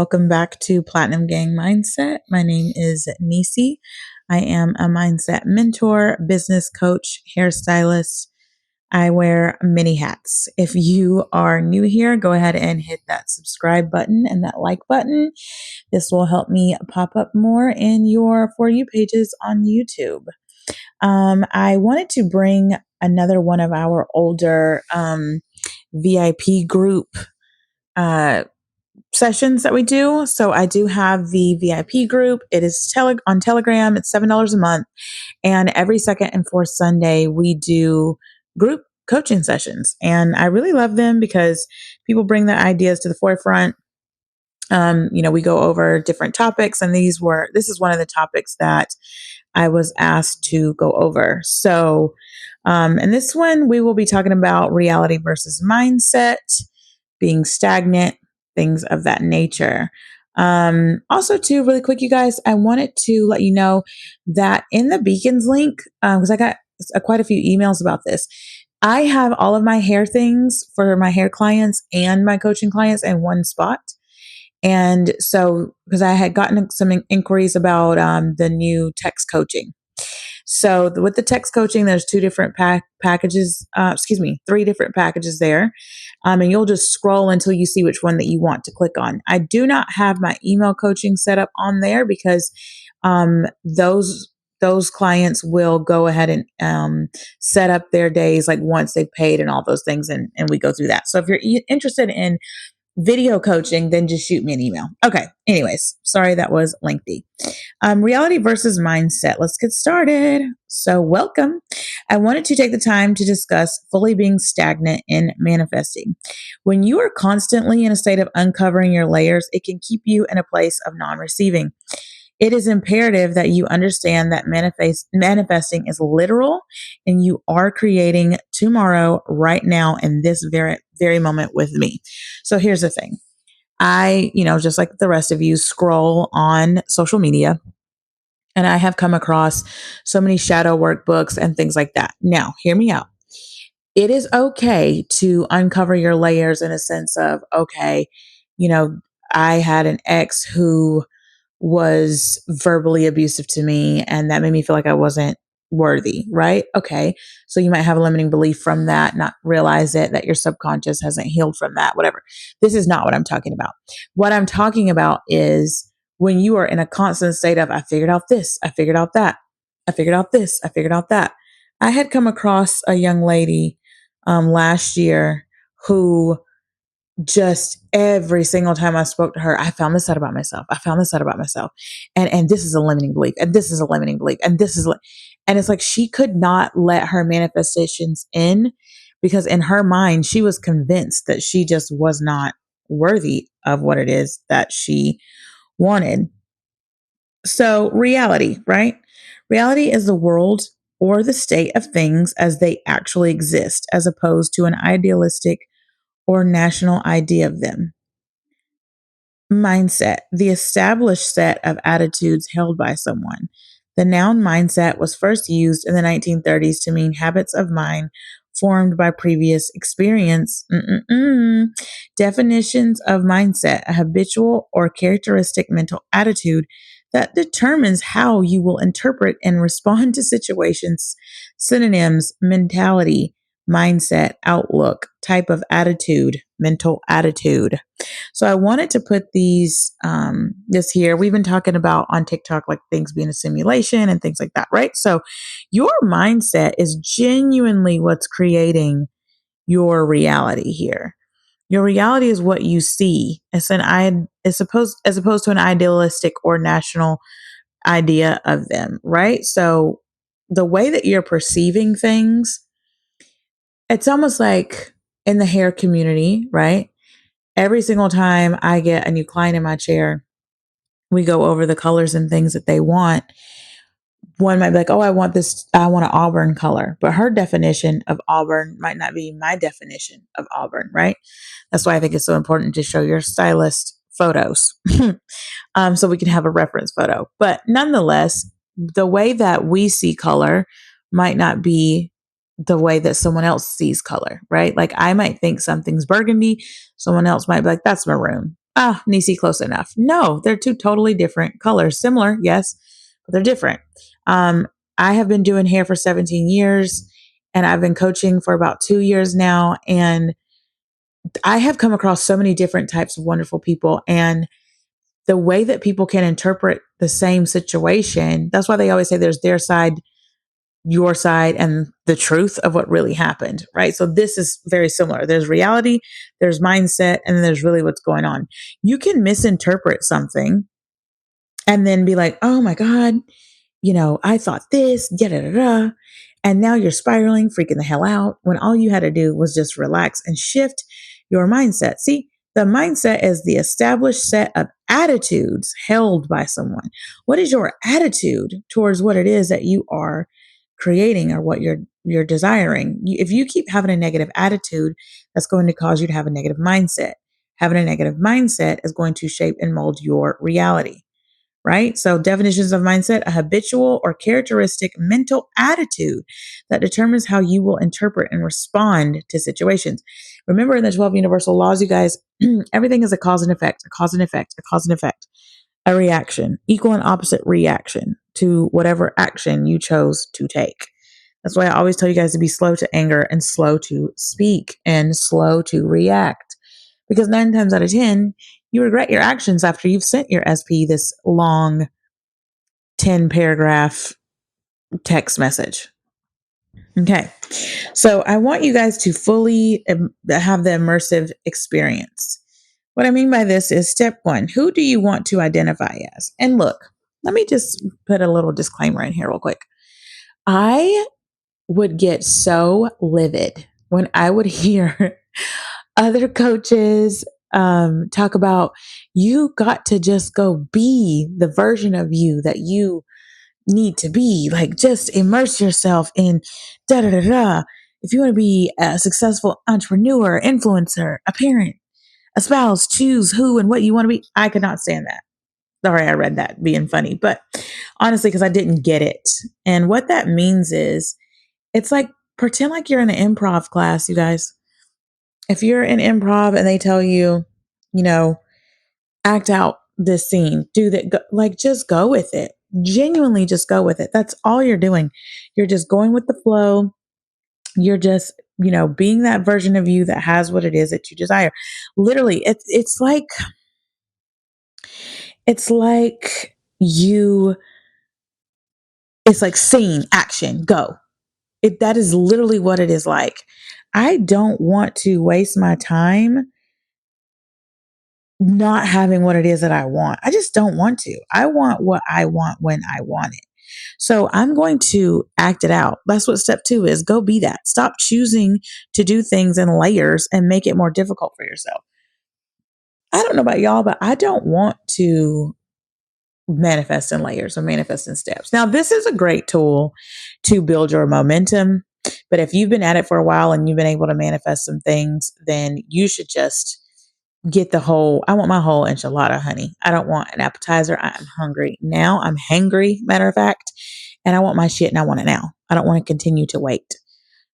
Welcome back to Platinum Gang Mindset. My name is Nisi. I am a mindset mentor, business coach, hairstylist. I wear many hats. If you are new here, go ahead and hit that subscribe button and that like button. This will help me pop up more in your For You pages on YouTube. I wanted to bring another one of our older VIP group sessions that we do. So I do have the VIP group. It is on Telegram. It's $7 a month. And every second and fourth Sunday, we do group coaching sessions. And I really love them because people bring their ideas to the forefront. We go over different topics, and this is one of the topics that I was asked to go over. So, in this one, we will be talking about reality versus mindset, being stagnant, things of that nature. Also, too, really quick, you guys, I wanted to let you know that in the Beacons link, because I got quite a few emails about this, I have all of my hair things for my hair clients and my coaching clients in one spot. And so, because I had gotten some inquiries about the new text coaching. So with the text coaching, there's three different packages there. And you'll just scroll until you see which one that you want to click on. I do not have my email coaching set up on there because those clients will go ahead and set up their days like once they've paid and all those things. And we go through that. So if you're interested in video coaching, then just shoot me an email. Okay. Anyways, sorry that was lengthy. Reality versus mindset. Let's get started. So welcome. I wanted to take the time to discuss fully being stagnant in manifesting. When you are constantly in a state of uncovering your layers, it can keep you in a place of non-receiving. It is imperative that you understand that manifesting is literal and you are creating tomorrow right now in this very, very moment with me. So here's the thing. I, just like the rest of you, scroll on social media and I have come across so many shadow workbooks and things like that. Now, hear me out. It is okay to uncover your layers in a sense of, okay, I had an ex who was verbally abusive to me and that made me feel like I wasn't worthy, right? Okay. So you might have a limiting belief from that, not realize that your subconscious hasn't healed from that, whatever. This is not what I'm talking about. What I'm talking about is when you are in a constant state of, I figured out this, I figured out that, I figured out this, I figured out that. I had come across a young lady last year who just every single time I spoke to her, I found this out about myself. I found this out about myself. And this is a limiting belief. And this is a limiting belief. And and it's like she could not let her manifestations in because in her mind, she was convinced that she just was not worthy of what it is that she wanted. So reality, right? Reality is the world or the state of things as they actually exist, as opposed to an idealistic or national idea of them. Mindset, the established set of attitudes held by someone. The noun mindset was first used in the 1930s to mean habits of mind formed by previous experience. Definitions of mindset, a habitual or characteristic mental attitude that determines how you will interpret and respond to situations. Synonyms, mentality, mindset, outlook, type of attitude, mental attitude. So I wanted to put this here. We've been talking about on TikTok, like things being a simulation and things like that, right? So your mindset is genuinely what's creating your reality here. Your reality is what you see. As opposed to an idealistic or national idea of them, right? So the way that you're perceiving things, it's almost like in the hair community, right? Every single time I get a new client in my chair, we go over the colors and things that they want. One might be like, oh, I want an auburn color. But her definition of auburn might not be my definition of auburn, right? That's why I think it's so important to show your stylist photos so we can have a reference photo. But nonetheless, the way that we see color might not be the way that someone else sees color, right? Like I might think something's burgundy. Someone else might be like, that's maroon. Nisi, close enough. No, they're two totally different colors. Similar, yes, but they're different. Um, I have been doing hair for 17 years and I've been coaching for about 2 years now. And I have come across so many different types of wonderful people. And the way that people can interpret the same situation, that's why they always say there's their side, your side, and the truth of what really happened, right? So this is very similar. There's reality, there's mindset, and then there's really what's going on. You can misinterpret something and then be like, oh my God, I thought this, da da da da. And now you're spiraling, freaking the hell out when all you had to do was just relax and shift your mindset. See, the mindset is the established set of attitudes held by someone. What is your attitude towards what it is that you are creating or what you're desiring? If you keep having a negative attitude, that's going to cause you to have a negative mindset. Having a negative mindset is going to shape and mold your reality, right? So, definitions of mindset: a habitual or characteristic mental attitude that determines how you will interpret and respond to situations. Remember, in the 12 universal laws, you guys, everything is a cause and effect, a cause and effect, a cause and effect, a reaction, equal and opposite reaction to whatever action you chose to take. That's why I always tell you guys to be slow to anger and slow to speak and slow to react. Because 9 times out of 10, you regret your actions after you've sent your SP this long 10 paragraph text message. Okay. So I want you guys to fully have the immersive experience. What I mean by this is step one: who do you want to identify as? And look, let me just put a little disclaimer in here real quick. I would get so livid when I would hear other coaches talk about, you got to just go be the version of you that you need to be. Like, just immerse yourself in da da da da. If you want to be a successful entrepreneur, influencer, a parent, a spouse, choose who and what you want to be. I could not stand that. Sorry, I read that being funny, but honestly, because I didn't get it. And what that means is, it's like, pretend like you're in an improv class, you guys. If you're in improv and they tell you, you know, act out this scene, do that, like, just go with it. Genuinely just go with it. That's all you're doing. You're just going with the flow. You're just, being that version of you that has what it is that you desire. Literally, it's like you, it's like scene, action, go. That is literally what it is like. I don't want to waste my time not having what it is that I want. I just don't want to. I want what I want when I want it. So I'm going to act it out. That's what step 2 is. Go be that. Stop choosing to do things in layers and make it more difficult for yourself. I don't know about y'all, but I don't want to manifest in layers or manifest in steps. Now, this is a great tool to build your momentum. But if you've been at it for a while and you've been able to manifest some things, then you should just get I want my whole enchilada, honey. I don't want an appetizer. I'm hungry now. I'm hangry, matter of fact. And I want my shit and I want it now. I don't want to continue to wait.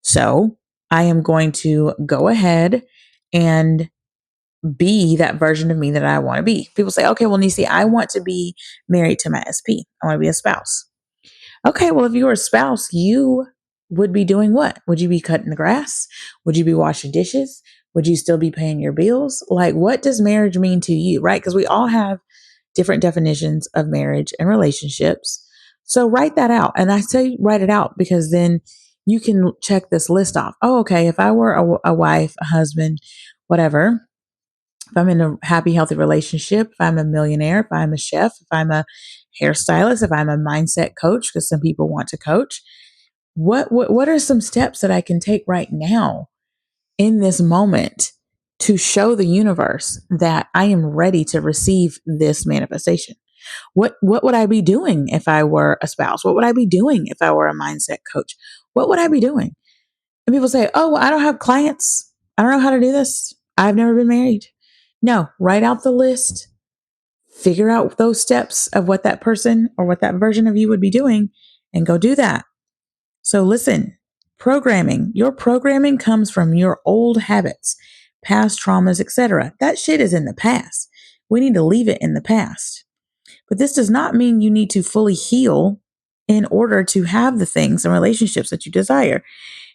So I am going to go ahead and be that version of me that I want to be. People say, okay, well, Nisi, I want to be married to my SP. I want to be a spouse. Okay, well, if you were a spouse, you would be doing what? Would you be cutting the grass? Would you be washing dishes? Would you still be paying your bills? Like, what does marriage mean to you, right? Because we all have different definitions of marriage and relationships. So write that out. And I say write it out because then you can check this list off. Oh, okay, if I were a wife, a husband, whatever, if I'm in a happy, healthy relationship, if I'm a millionaire, if I'm a chef, if I'm a hairstylist, if I'm a mindset coach, because some people want to coach, what are some steps that I can take right now in this moment to show the universe that I am ready to receive this manifestation? What would I be doing if I were a spouse? What would I be doing if I were a mindset coach? What would I be doing? And people say, oh, well, I don't have clients. I don't know how to do this. I've never been married. No, write out the list, figure out those steps of what that person or what that version of you would be doing, and go do that. So listen, your programming comes from your old habits, past traumas, etc. That shit is in the past. we need to leave it in the past. But this does not mean you need to fully heal in order to have the things and relationships that you desire.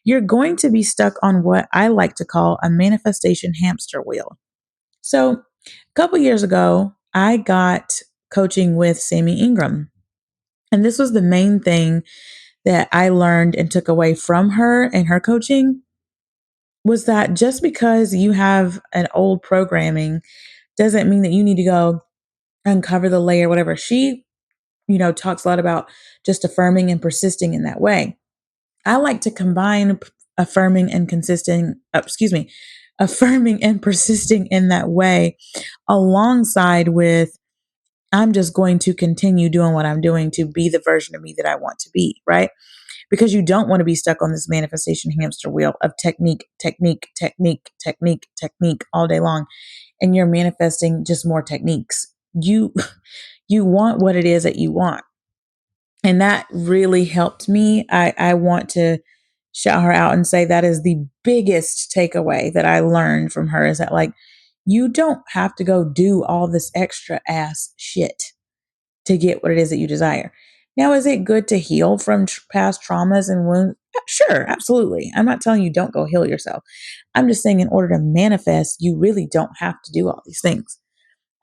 You're going to be stuck on what I like to call a manifestation hamster wheel. So, a couple years ago, I got coaching with Sammy Ingram. And this was the main thing that I learned and took away from her and her coaching was that just because you have an old programming doesn't mean that you need to go uncover the layer, whatever. She, talks a lot about just affirming and persisting in that way. I like to combine affirming and affirming and persisting in that way alongside with I'm just going to continue doing what I'm doing to be the version of me that I want to be, right? Because you don't want to be stuck on this manifestation hamster wheel of technique, technique, technique, technique, technique all day long. And you're manifesting just more techniques. You you want what it is that you want. And that really helped me. I want to shout her out and say that is the biggest takeaway that I learned from her is that, like, you don't have to go do all this extra ass shit to get what it is that you desire. Now, is it good to heal from past traumas and wounds? Sure, absolutely. I'm not telling you don't go heal yourself. I'm just saying in order to manifest, you really don't have to do all these things.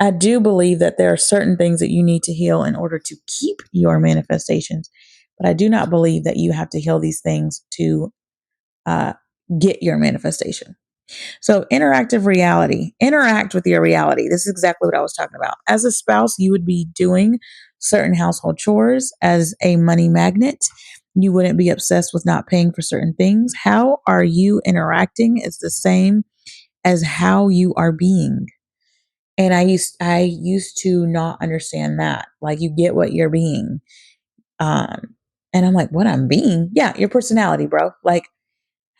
I do believe that there are certain things that you need to heal in order to keep your manifestations, but I do not believe that you have to heal these things to uh, get your manifestation. So, interactive reality, interact with your reality. This is exactly what I was talking about. As a spouse, you would be doing certain household chores. As a money magnet, you wouldn't be obsessed with not paying for certain things. How are you interacting is the same as how you are being. And I used to not understand that. Like, you get what you're being. Um, and I'm like, what I'm being? Yeah, your personality, bro. Like,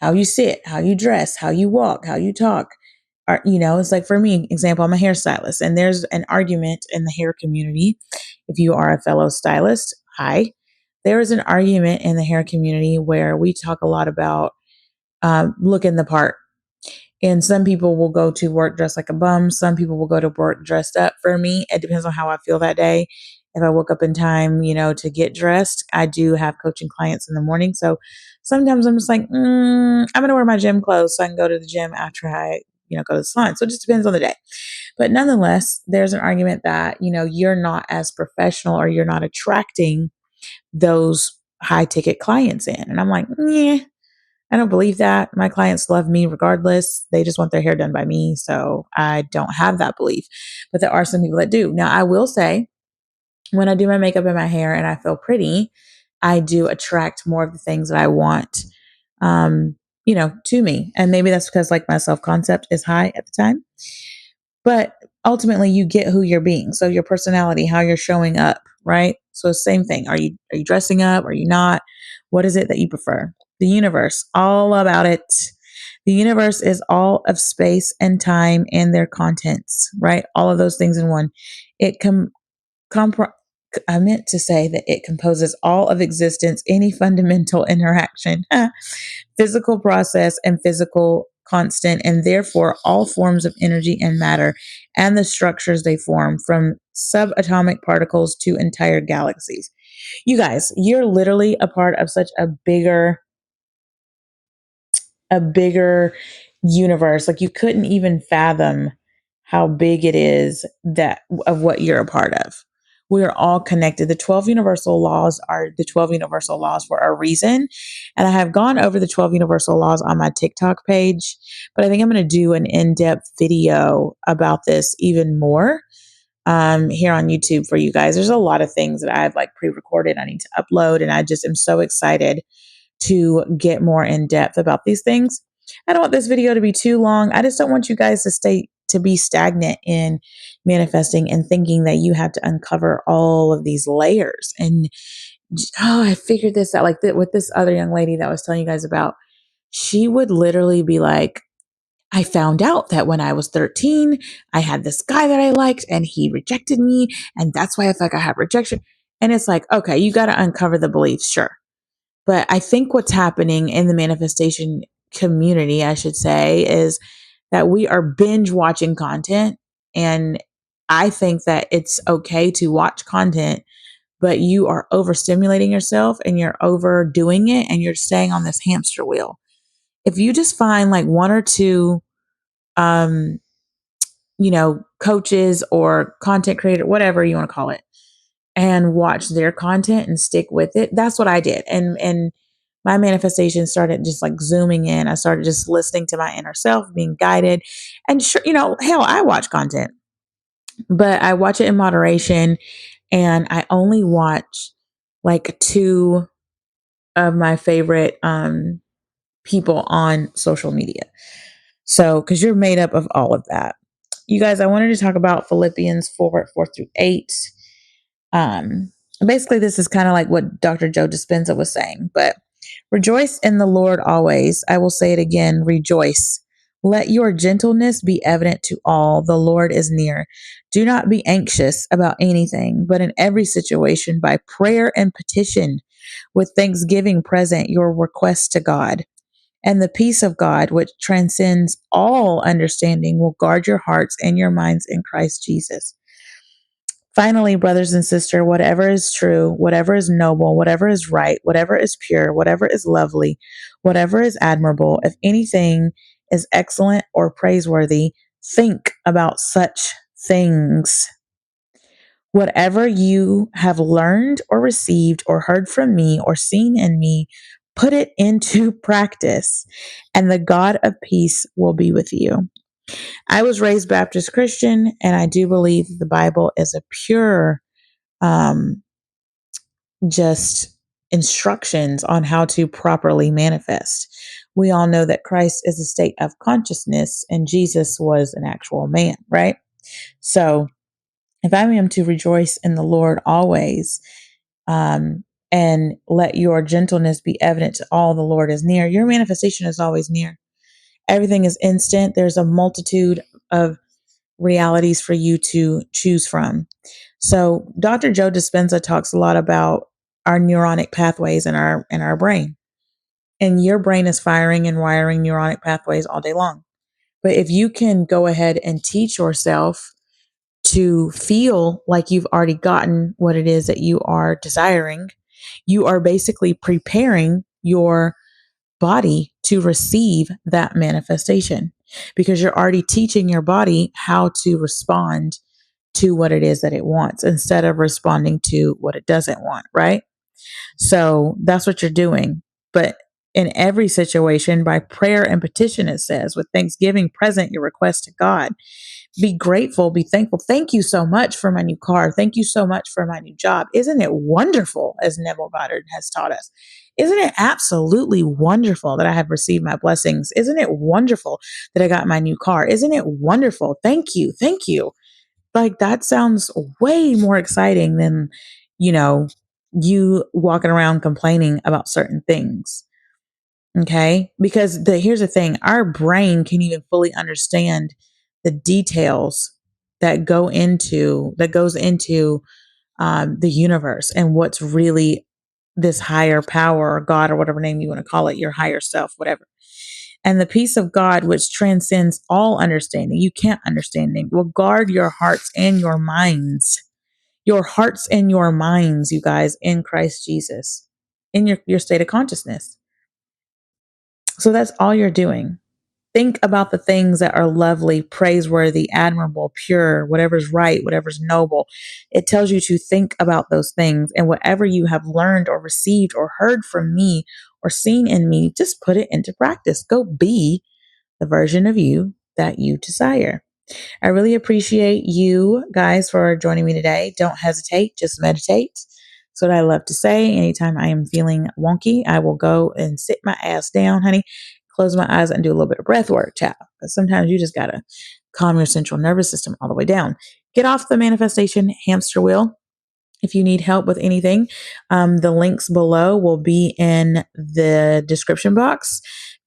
how you sit, how you dress, how you walk, how you talk. It's like, for me, example, I'm a hairstylist, and there's an argument in the hair community. If you are a fellow stylist, hi. There is an argument in the hair community where we talk a lot about looking the part. And some people will go to work dressed like a bum. Some people will go to work dressed up. For me, it depends on how I feel that day. If I woke up in time, to get dressed, I do have coaching clients in the morning. So sometimes I'm just like, I'm going to wear my gym clothes so I can go to the gym after I, go to the salon. So it just depends on the day. But nonetheless, there's an argument that, you're not as professional or you're not attracting those high ticket clients in. And I'm like, yeah, I don't believe that. My clients love me regardless. They just want their hair done by me. So I don't have that belief. But there are some people that do. Now, I will say, when I do my makeup and my hair and I feel pretty, I do attract more of the things that I want, to me. And maybe that's because, like, my self concept is high at the time. But ultimately, you get who you're being. So your personality, how you're showing up, right? So same thing. Are you dressing up? Are you not? What is it that you prefer? The universe, all about it. The universe is all of space and time and their contents, right? All of those things in one. It compro- I meant to say that it composes all of existence, any fundamental interaction, physical process and physical constant, and therefore all forms of energy and matter and the structures they form, from subatomic particles to entire galaxies. You guys, you're literally a part of such a bigger universe. Like, you couldn't even fathom how big it is that of what you're a part of. We are all connected. The 12 universal laws are the 12 universal laws for a reason. And I have gone over the 12 universal laws on my TikTok page, but I think I'm going to do an in-depth video about this even more here on YouTube for you guys. There's a lot of things that I've, like, pre-recorded I need to upload, and I just am so excited to get more in depth about these things. I don't want this video to be too long. I just don't want you guys to be stagnant in manifesting and thinking that you have to uncover all of these layers. And I figured this out, like, with this other young lady that I was telling you guys about. She would literally be like, I found out that when I was 13, I had this guy that I liked and he rejected me. And that's why I feel like I have rejection. And it's like, okay, you got to uncover the beliefs, sure. But I think what's happening in the manifestation community, I should say, is that we are binge watching content, and I think that it's okay to watch content, but you are overstimulating yourself and you're overdoing it and you're staying on this hamster wheel. If you just find like one or two, um, coaches or content creator, whatever you want to call it, and watch their content and stick with it. That's what I did. And my manifestation started just like zooming in. I started just listening to my inner self, being guided. And sure, hell, I watch content, but I watch it in moderation and I only watch like two of my favorite people on social media. So, because you're made up of all of that. You guys, I wanted to talk about Philippians 4:4-8. Basically, this is kind of like what Dr. Joe Dispenza was saying, but rejoice in the Lord always. I will say it again, rejoice. Let your gentleness be evident to all. The Lord is near. Do not be anxious about anything, but in every situation, by prayer and petition, with thanksgiving, present your requests to God. And the peace of God, which transcends all understanding, will guard your hearts and your minds in Christ Jesus. Finally, brothers and sisters, whatever is true, whatever is noble, whatever is right, whatever is pure, whatever is lovely, whatever is admirable, if anything is excellent or praiseworthy, think about such things. Whatever you have learned or received or heard from me or seen in me, put it into practice, and the God of peace will be with you. I was raised Baptist Christian, and I do believe the Bible is a pure, um, just instructions on how to properly manifest. We all know that Christ is a state of consciousness, and Jesus was an actual man, right? So, if I am to rejoice in the Lord always, and let your gentleness be evident to all, the Lord is near, your manifestation is always near. Everything is instant. There's a multitude of realities for you to choose from. So Dr. Joe Dispenza talks a lot about our neuronic pathways in our brain. And your brain is firing and wiring neuronic pathways all day long. But if you can go ahead and teach yourself to feel like you've already gotten what it is that you are desiring, you are basically preparing your body to receive that manifestation because you're already teaching your body how to respond to what it is that it wants instead of responding to what it doesn't want, right? So that's what you're doing. But in every situation, by prayer and petition, it says, with thanksgiving, present your request to God. Be grateful, be thankful. Thank you so much for my new car. Thank you so much for my new job. Isn't it wonderful, as Neville Goddard has taught us? Isn't it absolutely wonderful that I have received my blessings? Isn't it wonderful that I got my new car? Isn't it wonderful? Thank you. Thank you. Like that sounds way more exciting than, you know, you walking around complaining about certain things. Okay? Because here's the thing, our brain can even fully understand the details that goes into the universe and what's really this higher power or God or whatever name you want to call it, your higher self, whatever. And the peace of God, which transcends all understanding, you can't understand it, will guard your hearts and your minds. Your hearts and your minds, you guys, in Christ Jesus, in your state of consciousness. So that's all you're doing. Think about the things that are lovely, praiseworthy, admirable, pure, whatever's right, whatever's noble. It tells you to think about those things. And whatever you have learned or received or heard from me or seen in me, just put it into practice. Go be the version of you that you desire. I really appreciate you guys for joining me today. Don't hesitate, just meditate. That's what I love to say. Anytime I am feeling wonky, I will go and sit my ass down, honey, close my eyes and do a little bit of breath work, child. Because sometimes you just got to calm your central nervous system all the way down. Get off the manifestation hamster wheel. If you need help with anything, the links below will be in the description box.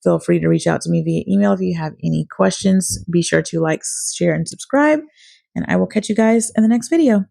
Feel free to reach out to me via email if you have any questions. Be sure to like, share, and subscribe. And I will catch you guys in the next video.